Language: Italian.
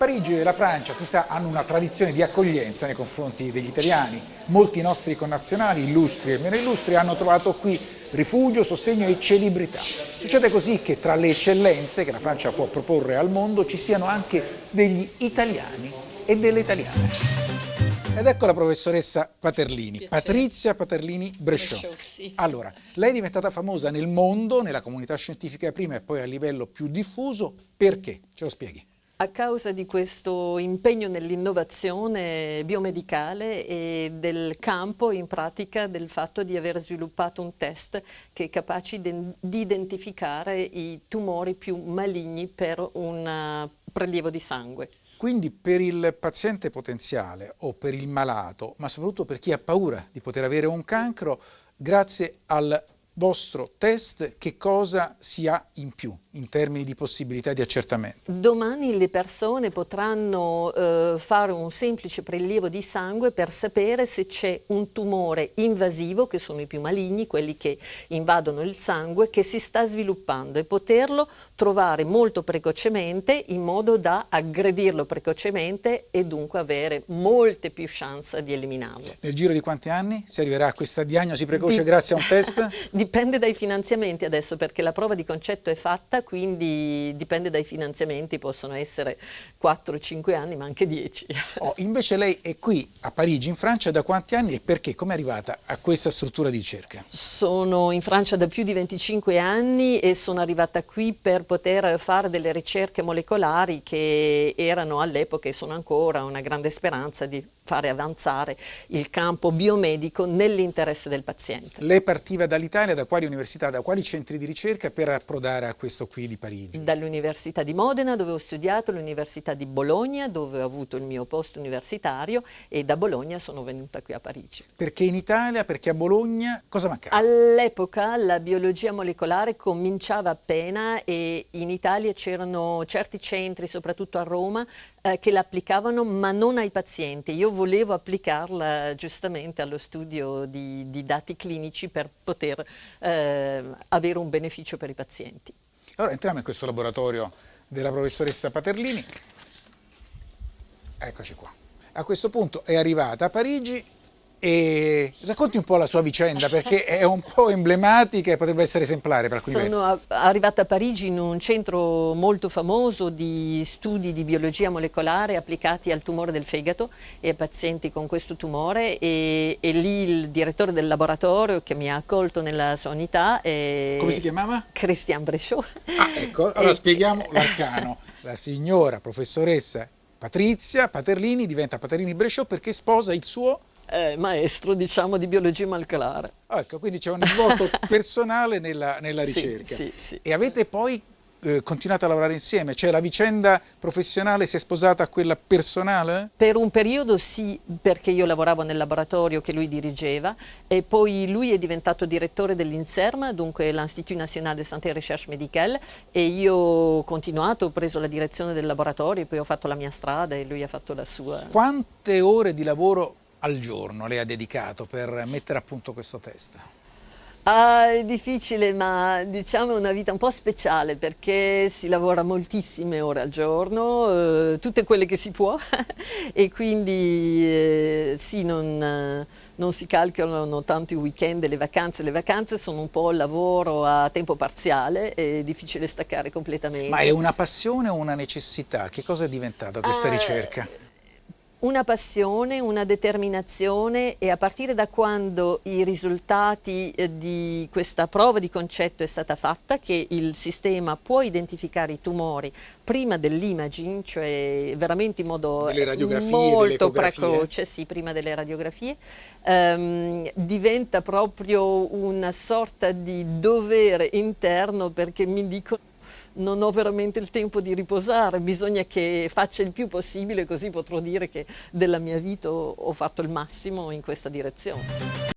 Parigi e la Francia, si sa, hanno una tradizione di accoglienza nei confronti degli italiani. Molti nostri connazionali, illustri e meno illustri, hanno trovato qui rifugio, sostegno e celebrità. Succede così che tra le eccellenze che la Francia può proporre al mondo ci siano anche degli italiani e delle italiane. Ed ecco la professoressa Paterlini, Patrizia Paterlini Bresciot. Sì. Allora, lei è diventata famosa nel mondo, nella comunità scientifica prima e poi a livello più diffuso, perché? Ce lo spieghi? A causa di questo impegno nell'innovazione biomedicale e del campo, in pratica, del fatto di aver sviluppato un test che è capace di identificare i tumori più maligni per un prelievo di sangue. Quindi per il paziente potenziale o per il malato, ma soprattutto per chi ha paura di poter avere un cancro, grazie al vostro test, che cosa si ha in più in termini di possibilità di accertamento? Domani le persone potranno fare un semplice prelievo di sangue per sapere se c'è un tumore invasivo, che sono i più maligni, quelli che invadono il sangue, che si sta sviluppando e poterlo trovare molto precocemente in modo da aggredirlo precocemente e dunque avere molte più chance di eliminarlo. Nel giro di quanti anni si arriverà a questa diagnosi precoce grazie a un test? Dipende dai finanziamenti adesso, perché la prova di concetto è fatta, quindi dipende dai finanziamenti, possono essere 4-5 anni, ma anche 10. Invece lei è qui a Parigi, in Francia, da quanti anni e perché? Come è arrivata a questa struttura di ricerca? Sono in Francia da più di 25 anni e sono arrivata qui per poter fare delle ricerche molecolari che erano all'epoca e sono ancora una grande speranza di fare avanzare il campo biomedico nell'interesse del paziente. Lei partiva dall'Italia, da quali università, da quali centri di ricerca per approdare a questo qui di Parigi? Dall'Università di Modena, dove ho studiato, l'Università di Bologna, dove ho avuto il mio posto universitario, e da Bologna sono venuta qui a Parigi. Perché in Italia, perché a Bologna, cosa mancava? All'epoca la biologia molecolare cominciava appena e in Italia c'erano certi centri, soprattutto a Roma, che l'applicavano ma non ai pazienti. Io volevo applicarla giustamente allo studio di dati clinici per poter avere un beneficio per i pazienti. Allora entriamo in questo laboratorio della professoressa Paterlini. Eccoci qua. A questo punto è arrivata a Parigi e racconti un po' la sua vicenda, perché è un po' emblematica e potrebbe essere esemplare per alcuni versi. Sono arrivata a Parigi in un centro molto famoso di studi di biologia molecolare applicati al tumore del fegato e a pazienti con questo tumore, e lì il direttore del laboratorio che mi ha accolto nella sua unità è... Come si chiamava? Christian Bresciot. Ah, ecco, allora spieghiamo l'arcano. La signora professoressa Patrizia Paterlini diventa Paterlini Bresciot perché sposa il suo... maestro, diciamo, di biologia molecolare. Ecco, quindi c'è un risvolto personale nella ricerca. Sì. E avete poi continuato a lavorare insieme? Cioè la vicenda professionale si è sposata a quella personale? Per un periodo sì, perché io lavoravo nel laboratorio che lui dirigeva, e poi lui è diventato direttore dell'INSERM, dunque l'Institut National de Santé et Recherche Médicale, e io ho continuato, ho preso la direzione del laboratorio, poi ho fatto la mia strada e lui ha fatto la sua. Quante ore di lavoro al giorno lei ha dedicato per mettere a punto questo test? È difficile, ma diciamo è una vita un po' speciale perché si lavora moltissime ore al giorno, tutte quelle che si può e quindi sì, non si calcolano tanto i weekend e le vacanze. Le vacanze sono un po' il lavoro a tempo parziale, è difficile staccare completamente. Ma è una passione o una necessità? Che cosa è diventata questa ricerca? Una passione, una determinazione, e a partire da quando i risultati di questa prova di concetto è stata fatta, che il sistema può identificare i tumori prima dell'imaging, cioè veramente in modo molto precoce, sì, prima delle radiografie, diventa proprio una sorta di dovere interno, perché mi dicono non ho veramente il tempo di riposare, bisogna che faccia il più possibile, così potrò dire che della mia vita ho fatto il massimo in questa direzione.